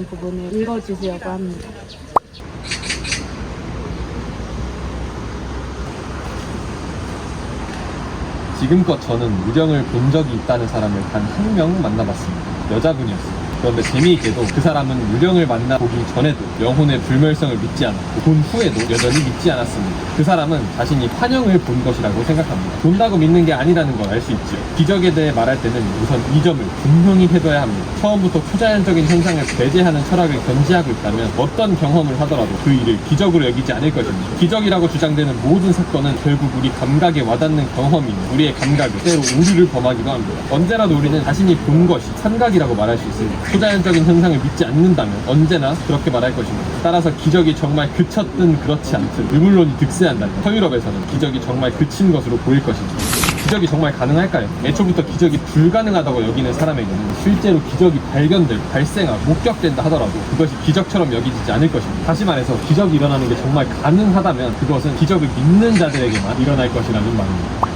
대한 부분을 읽어주시려고 합니다. 지금껏 저는 무령을 본 적이 있다는 사람을 단 한 명 만나봤습니다. 여자분이었습니다. 그런데 재미있게도 그 사람은 무령을 만나보기 전에도 영혼의 불멸성을 믿지 않았고 본 후에도 여전히 믿지 않았습니다. 그 사람은 자신이 환영을 본 것이라고 생각합니다. 본다고 믿는 게 아니라는 걸 알 수 있죠. 기적에 대해 말할 때는 우선 이 점을 분명히 해둬야 합니다. 처음부터 초자연적인 현상을 배제하는 철학을 견지하고 있다면 어떤 경험을 하더라도 그 일을 기적으로 여기지 않을 것입니다. 기적이라고 주장되는 모든 사건은 결국 우리 감각에 와닿는 경험이며 우리의 감각이 때로 오류를 범하기도 합니다. 언제라도 우리는 자신이 본 것이 선각이라고 말할 수 있습니다. 초자연적인 현상을 믿지 않는다면 언제나 그렇게 말할 것입니다. 따라서 기적이 정말 그쳤든 그렇지 않든 유물론이 득세한다면 서유럽에서는 기적이 정말 그친 것으로 보일 것이죠. 기적이 정말 가능할까요? 애초부터 기적이 불가능하다고 여기는 사람에게는 실제로 기적이 발생하고 목격된다 하더라도 그것이 기적처럼 여기지지 않을 것입니다. 다시 말해서 기적이 일어나는 게 정말 가능하다면 그것은 기적을 믿는 자들에게만 일어날 것이라는 말입니다.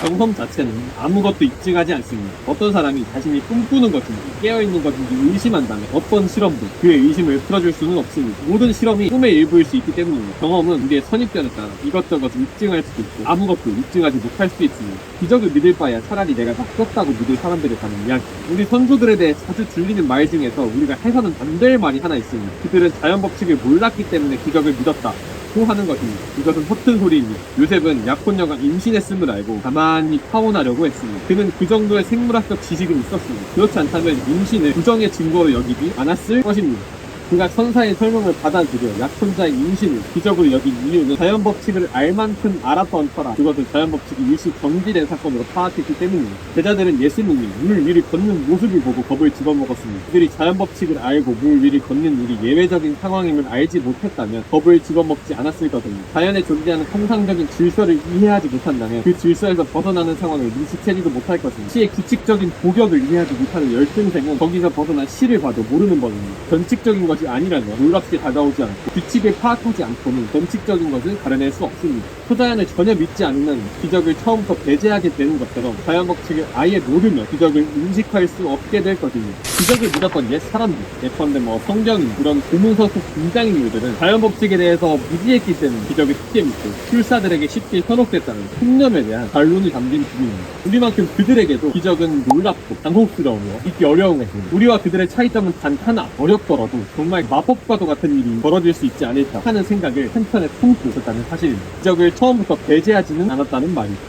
경험 자체는 아무것도 입증하지 않습니다. 어떤 사람이 자신이 꿈꾸는 것인지 깨어있는 것인지 의심한다면 어떤 실험도 그의 의심을 풀어줄 수는 없습니다. 모든 실험이 꿈의 일부일 수 있기 때문입니다. 경험은 우리의 선입견에 따라 이것저것 입증할 수도 있고 아무것도 입증하지 못할 수도 있습니다. 기적을 믿을 바에야 차라리 내가 낚였다고 믿을 사람들에 관한 이야기. 우리 선조들에 대해 자주 들리는 말 중에서 우리가 해서는 안 될 말이 하나 있습니다. 그들은 자연 법칙을 몰랐기 때문에 기적을 믿었다 고 하는 것입니다. 이것은 허튼 소리입니다. 요셉은 약혼녀가 임신했음을 알고 가만히 파혼하려고 했습니다. 그는 그 정도의 생물학적 지식은 있었습니다. 그렇지 않다면 임신을 부정의 증거로 여기지 않았을 것입니다. 그가 천사의 설명을 받아들여 약혼자의 임신을 기적으로 여긴 이유는 자연법칙을 알 만큼 알았던 터라 그것은 자연법칙이 일시 정지된 사건으로 파악했기 때문입니다. 제자들은 예수님이 물 위를 걷는 모습을 보고 겁을 집어먹었습니다. 그들이 자연법칙을 알고 물 위를 걷는 일이 예외적인 상황임을 알지 못했다면 겁을 집어먹지 않았을 것입니다. 자연에 존재하는 통상적인 질서를 이해하지 못한다면 그 질서에서 벗어나는 상황을 눈치채지도 못할 것입니다. 시의 규칙적인 고격을 이해하지 못하는 열등생은 거기서 벗어난 시를 봐도 모르는 법입니다. 변칙적인 것이 아니라면 놀랍게 다가오지 않고 규칙을 파악하지 않고는 변칙적인 것을 가려낼 수 없습니다. 초자연을 전혀 믿지 않으면 기적을 처음부터 배제하게 되는 것처럼 자연 법칙을 아예 모르면 기적을 인식할 수 없게 될 것입니다. 기적을 믿었던 옛 사람들, 예컨대 성경인 이런 고문서 속 등장인물들은 자연 법칙에 대해서 무지했기 때문에 기적을 쉽게 믿고 술사들에게 쉽게 현혹됐다는 통념에 대한 반론이 담긴 부분입니다. 우리만큼 그들에게도 기적은 놀랍고 당혹스러우며 믿기 어려운 것입니다. 우리와 그들의 차이점은 단 하나, 어렵더라도 정말 마법과도 같은 일이 벌어질 수 있지 않을까 하는 생각을 한편에 품고 있었다는 사실입니다. 기적을 처음부터 배제하지는 않았다는 말이죠.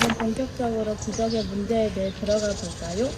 그럼 본격적으로 기적의 문제에 대해 들어가 볼까요?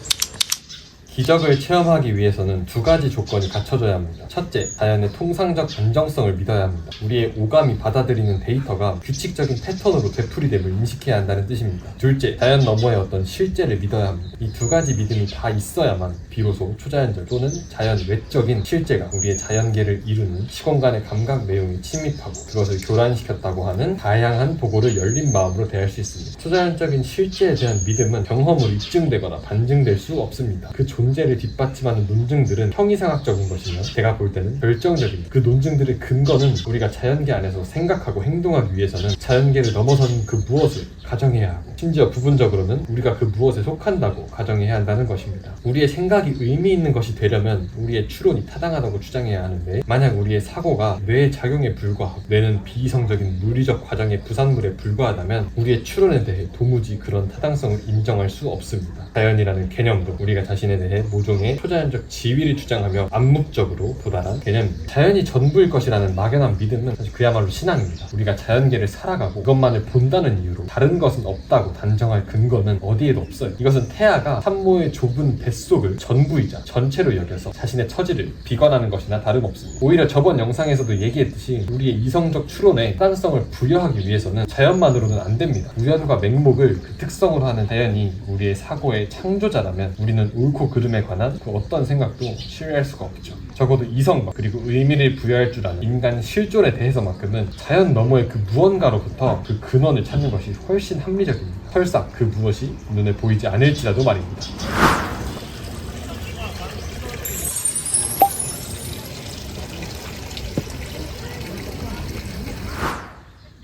기적을 체험하기 위해서는 두 가지 조건이 갖춰져야 합니다. 첫째, 자연의 통상적 안정성을 믿어야 합니다. 우리의 오감이 받아들이는 데이터가 규칙적인 패턴으로 되풀이됨을 인식해야 한다는 뜻입니다. 둘째, 자연 너머의 어떤 실제를 믿어야 합니다. 이 두 가지 믿음이 다 있어야만 비로소 초자연적 또는 자연 외적인 실제가 우리의 자연계를 이루는 시공간의 감각 내용이 침입하고 그것을 교란시켰다고 하는 다양한 도구를 열린 마음으로 대할 수 있습니다. 초자연적인 실제에 대한 믿음은 경험으로 입증되거나 반증될 수 없습니다. 그 존재를 뒷받침하는 논증들은 형이상학적인 것이며 제가 볼 때는 결정적인 그 논증들의 근거는 우리가 자연계 안에서 생각하고 행동하기 위해서는 자연계를 넘어선 그 무엇을 가정해야 하고 심지어 부분적으로는 우리가 그 무엇에 속한다고 가정해야 한다는 것입니다. 우리의 생각이 의미 있는 것이 되려면 우리의 추론이 타당하다고 주장해야 하는데 만약 우리의 사고가 뇌의 작용에 불과하고 뇌는 비이성적인 물리적 과정의 부산물에 불과하다면 우리의 추론에 대해 도무지 그런 타당성을 인정할 수 없습니다. 자연이라는 개념도 우리가 자신에 대해 모종의 초자연적 지위를 주장하며 암묵적으로 도달한 개념입니다. 자연이 전부일 것이라는 막연한 믿음은 사실 그야말로 신앙입니다. 우리가 자연계를 살아가고 그것만을 본다는 이유로 다른 것은 없다고 단정할 근거는 어디에도 없어요. 이것은 태아가 산모의 좁은 뱃속을 전부이자 전체로 여겨서 자신의 처지를 비관하는 것이나 다름없습니다. 오히려 저번 영상에서도 얘기했듯이 우리의 이성적 추론에 타당성을 부여하기 위해서는 자연만으로는 안 됩니다. 우연과 맹목을 그 특성으로 하는 자연이 우리의 사고의 창조자라면 우리는 옳고 그름에 관한 그 어떤 생각도 신뢰할 수가 없죠. 적어도 이성과 그리고 의미를 부여할 줄 아는 인간 실존에 대해서만큼은 자연 너머의 그 무언가로부터 그 근원을 찾는 것이 훨씬 합리적입니다. 설사 그 무엇이 눈에 보이지 않을지라도 말입니다.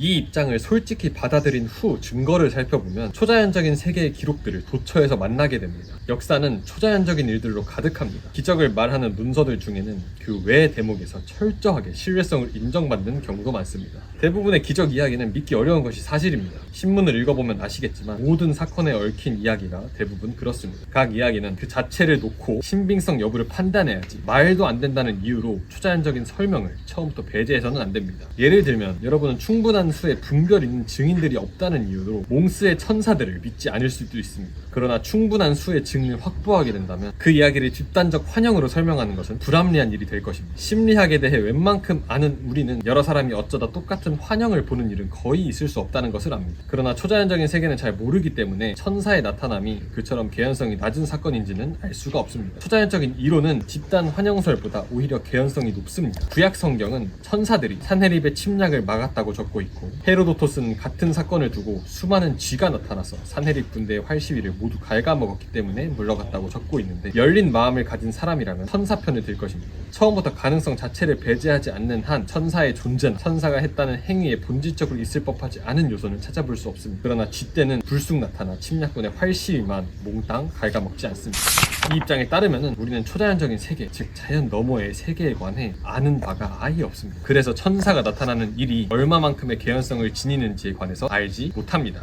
이 입장을 솔직히 받아들인 후 증거를 살펴보면 초자연적인 세계의 기록들을 도처에서 만나게 됩니다. 역사는 초자연적인 일들로 가득합니다. 기적을 말하는 문서들 중에는 그 외 대목에서 철저하게 신뢰성을 인정받는 경우도 많습니다. 대부분의 기적 이야기는 믿기 어려운 것이 사실입니다. 신문을 읽어보면 아시겠지만 모든 사건에 얽힌 이야기가 대부분 그렇습니다. 각 이야기는 그 자체를 놓고 신빙성 여부를 판단해야지 말도 안 된다는 이유로 초자연적인 설명을 처음부터 배제해서는 안 됩니다. 예를 들면 여러분은 충분한 수의 분별 있는 증인들이 없다는 이유로 몽스의 천사들을 믿지 않을 수도 있습니다. 그러나 충분한 수의 증인을 확보하게 된다면 그 이야기를 집단적 환영으로 설명하는 것은 불합리한 일이 될 것입니다. 심리학에 대해 웬만큼 아는 우리는 여러 사람이 어쩌다 똑같은 환영을 보는 일은 거의 있을 수 없다는 것을 압니다. 그러나 초자연적인 세계는 잘 모르기 때문에 천사의 나타남이 그처럼 개연성이 낮은 사건인지는 알 수가 없습니다. 초자연적인 이론은 집단 환영설보다 오히려 개연성이 높습니다. 구약 성경은 천사들이 산헤립의 침략을 막았다고 적고 있고, 헤로도토스는 같은 사건을 두고 수많은 쥐가 나타나서 산헤립 군대의 활시위를 모두 갉아먹었기 때문에 물러갔다고 적고 있는데, 열린 마음을 가진 사람이라면 천사편을 들 것입니다. 처음부터 가능성 자체를 배제하지 않는 한 천사의 존재나 천사가 했다는 행위에 본질적으로 있을 법하지 않은 요소는 찾아볼 수 없습니다. 그러나 쥐떼는 불쑥 나타나 침략군의 활시위만 몽땅 갉아먹지 않습니다. 이 입장에 따르면 우리는 초자연적인 세계, 즉 자연 너머의 세계에 관해 아는 바가 아예 없습니다. 그래서 천사가 나타나는 일이 얼마만큼의 개연성을 지니는지에 관해서 알지 못합니다.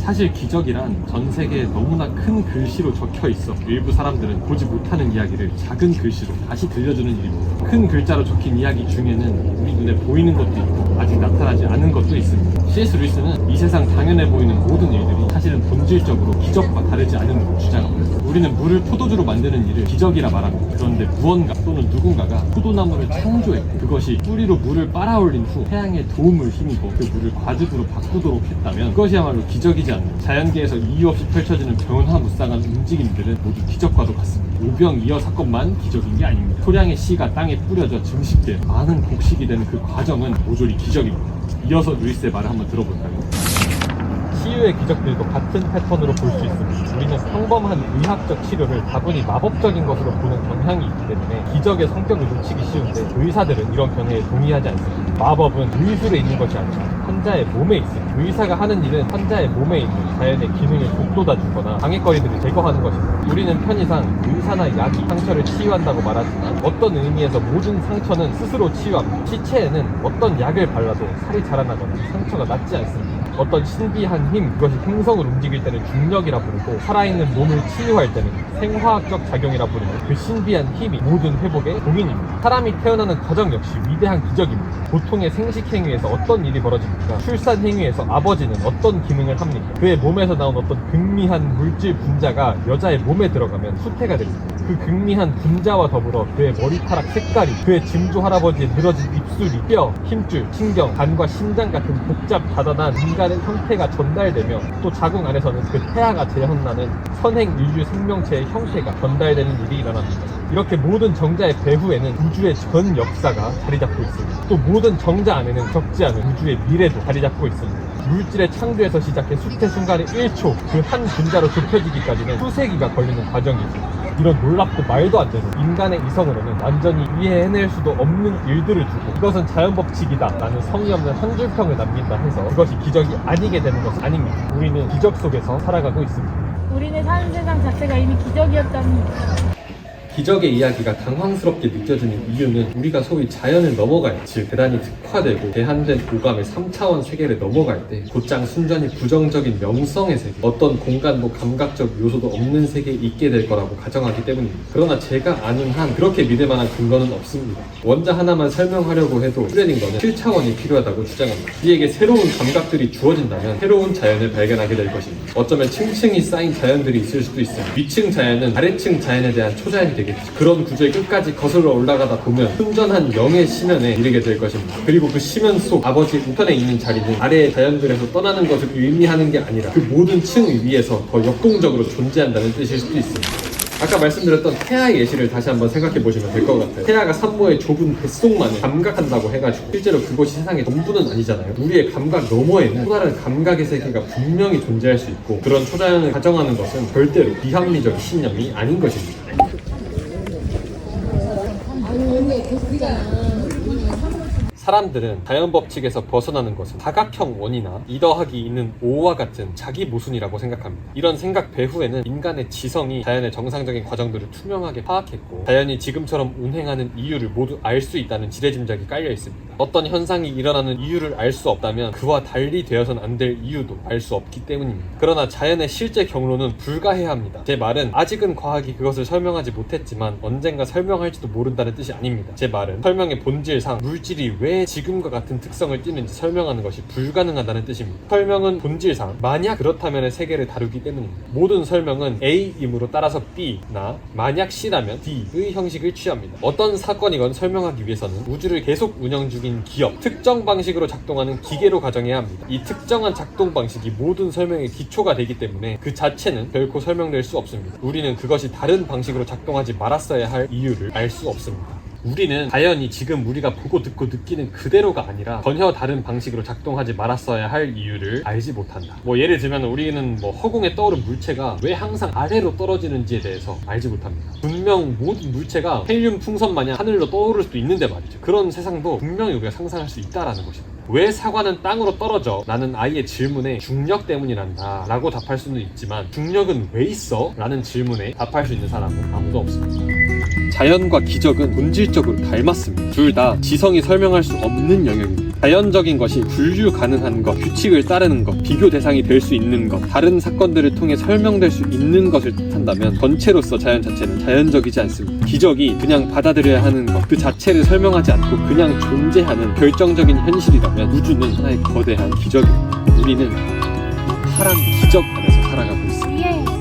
사실 기적이란 전 세계에 너무나 큰 글씨로 적혀 있어 일부 사람들은 보지 못하는 이야기를 작은 글씨로 다시 들려주는 일입니다. 큰 글자로 적힌 이야기 중에는 우리 눈에 보이는 것도 있고 아직 나타나지 않은 것도 있습니다. C.S. 루이스는 이 세상 당연해 보이는 모든 일들이 사실은 본질적으로 기적과 다르지 않음을 주장합니다. 우리는 물을 포도주로 만드는 일을 기적이라 말합니다. 그런데 무언가 또는 누군가가 포도나무를 창조했고 그것이 뿌리로 물을 빨아올린 후 태양의 도움을 힘입어 그 물을 과즙으로 바꾸도록 했다면 그것이야말로 기적이지 않나. 자연계에서 이유 없이 펼쳐지는 변화무쌍한 움직임들은 모두 기적과도 같습니다. 오병이어 사건만 기적인 게 아닙니다. 소량의 씨가 땅에 뿌려져 증식돼 많은 곡식이 되는 그 과정은 모조리 기적입니다. 이어서 루이스의 말을 한번 들어볼까요? 치유의 기적들도 같은 패턴으로 볼 수 있습니다. 우리는 평범한 의학적 치료를 다분히 마법적인 것으로 보는 경향이 있기 때문에 기적의 성격을 놓치기 쉬운데, 의사들은 이런 견해에 동의하지 않습니다. 마법은 의술에 있는 것이 아니라 환자의 몸에 있습니다. 의사가 하는 일은 환자의 몸에 있는 자연의 기능을 북돋아주거나 방해거리들을 제거하는 것입니다. 우리는 편의상 의사나 약이 상처를 치유한다고 말하지만 어떤 의미에서 모든 상처는 스스로 치유합니다. 시체에는 어떤 약을 발라도 살이 자라나거나 상처가 낫지 않습니다. 어떤 신비한 힘, 그것이 행성을 움직일 때는 중력이라 부르고 살아있는 몸을 치유할 때는 생화학적 작용이라 부르는 그 신비한 힘이 모든 회복의 동인입니다. 사람이 태어나는 과정 역시 위대한 기적입니다. 보통의 생식 행위에서 어떤 일이 벌어집니까? 출산 행위에서 아버지는 어떤 기능을 합니까? 그의 몸에서 나온 어떤 극미한 물질 분자가 여자의 몸에 들어가면 수태가 됩니다. 그 극미한 분자와 더불어 그의 머리카락 색깔이, 그의 증조 할아버지의 늘어진 입술이, 뼈, 힘줄, 신경, 간과 심장 같은 복잡다단한 인간의 형태가 전달되며 또 자궁 안에서는 그 태아가 재현나는 선행 인류 생명체의 형태가 전달되는 일이 일어납니다. 이렇게 모든 정자의 배후에는 우주의 전 역사가 자리 잡고 있습니다. 또 모든 정자 안에는 적지 않은 우주의 미래도 자리 잡고 있습니다. 물질의 창조에서 시작해 수태 순간의 1초, 그 한 분자로 좁혀지기까지는 수세기가 걸리는 과정이죠. 이런 놀랍고 말도 안 되는 인간의 이성으로는 완전히 이해해낼 수도 없는 일들을 두고 이것은 자연법칙이다 라는 성의 없는 한 줄평을 남긴다 해서 그것이 기적이 아니게 되는 것은 아닙니다. 우리는 기적 속에서 살아가고 있습니다. 우리는 사는 세상 자체가 이미 기적이었답니다. 기적의 이야기가 당황스럽게 느껴지는 이유는 우리가 소위 자연을 넘어갈, 즉 대단히 특화되고 대한된 오감의 3차원 세계를 넘어갈 때 곧장 순전히 부정적인 명성의 세계, 어떤 공간도 감각적 요소도 없는 세계에 있게 될 거라고 가정하기 때문입니다. 그러나 제가 아는 한 그렇게 믿을 만한 근거는 없습니다. 원자 하나만 설명하려고 해도 슈레딩거는 7차원이 필요하다고 주장합니다. 우리에게 새로운 감각들이 주어진다면 새로운 자연을 발견하게 될 것입니다. 어쩌면 층층이 쌓인 자연들이 있을 수도 있습니다. 위층 자연은 아래층 자연에 대한 초자연이 되겠죠. 그런 구조의 끝까지 거슬러 올라가다 보면 순전한 영의 심연에 이르게 될 것입니다. 그리고 그 심연 속 아버지 우편에 있는 자리는 아래의 자연들에서 떠나는 것을 의미하는 게 아니라 그 모든 층 위에서 더 역동적으로 존재한다는 뜻일 수도 있습니다. 아까 말씀드렸던 태아 예시를 다시 한번 생각해 보시면 될 것 같아요. 태아가 산모의 좁은 뱃속만을 감각한다고 해가지고 실제로 그것이 세상의 전부는 아니잖아요. 우리의 감각 너머에는 또 다른 감각의 세계가 분명히 존재할 수 있고, 그런 초자연을 가정하는 것은 절대로 비합리적 신념이 아닌 것입니다. 사람들은 자연 법칙에서 벗어나는 것은 사각형 원이나 2 더하기 2는 5와 같은 자기 모순이라고 생각합니다. 이런 생각 배후에는 인간의 지성이 자연의 정상적인 과정들을 투명하게 파악했고, 자연이 지금처럼 운행하는 이유를 모두 알 수 있다는 지레짐작이 깔려 있습니다. 어떤 현상이 일어나는 이유를 알 수 없다면 그와 달리 되어선 안 될 이유도 알 수 없기 때문입니다. 그러나 자연의 실제 경로는 불가해합니다. 제 말은 아직은 과학이 그것을 설명하지 못했지만 언젠가 설명할지도 모른다는 뜻이 아닙니다. 제 말은 설명의 본질상 물질이 왜 지금과 같은 특성을 띠는지 설명하는 것이 불가능하다는 뜻입니다. 설명은 본질상 만약 그렇다면의 세계를 다루기 때문입니다. 모든 설명은 A이므로 따라서 B나 만약 C라면 D의 형식을 취합니다. 어떤 사건이건 설명하기 위해서는 우주를 계속 운영 중인 기업, 특정 방식으로 작동하는 기계로 가정해야 합니다. 이 특정한 작동 방식이 모든 설명의 기초가 되기 때문에 그 자체는 결코 설명될 수 없습니다. 우리는 그것이 다른 방식으로 작동하지 말았어야 할 이유를 알 수 없습니다. 우리는 자연이 지금 우리가 보고 듣고 느끼는 그대로가 아니라 전혀 다른 방식으로 작동하지 말았어야 할 이유를 알지 못한다. 예를 들면 우리는 허공에 떠오른 물체가 왜 항상 아래로 떨어지는지에 대해서 알지 못합니다. 분명 모든 물체가 헬륨 풍선 마냥 하늘로 떠오를 수도 있는데 말이죠. 그런 세상도 분명히 우리가 상상할 수 있다라는 것입니다. 왜 사과는 땅으로 떨어져? 라는 아이의 질문에 중력 때문이란다 라고 답할 수는 있지만, 중력은 왜 있어? 라는 질문에 답할 수 있는 사람은 아무도 없습니다. 자연과 기적은 본질적으로 닮았습니다. 둘 다 지성이 설명할 수 없는 영역입니다. 자연적인 것이 분류 가능한 것, 규칙을 따르는 것, 비교 대상이 될 수 있는 것, 다른 사건들을 통해 설명될 수 있는 것을 뜻한다면 전체로서 자연 자체는 자연적이지 않습니다. 기적이 그냥 받아들여야 하는 것, 그 자체를 설명하지 않고 그냥 존재하는 결정적인 현실이라면 우주는 하나의 거대한 기적입니다. 우리는 파란 기적 안에서 살아가고 있습니다.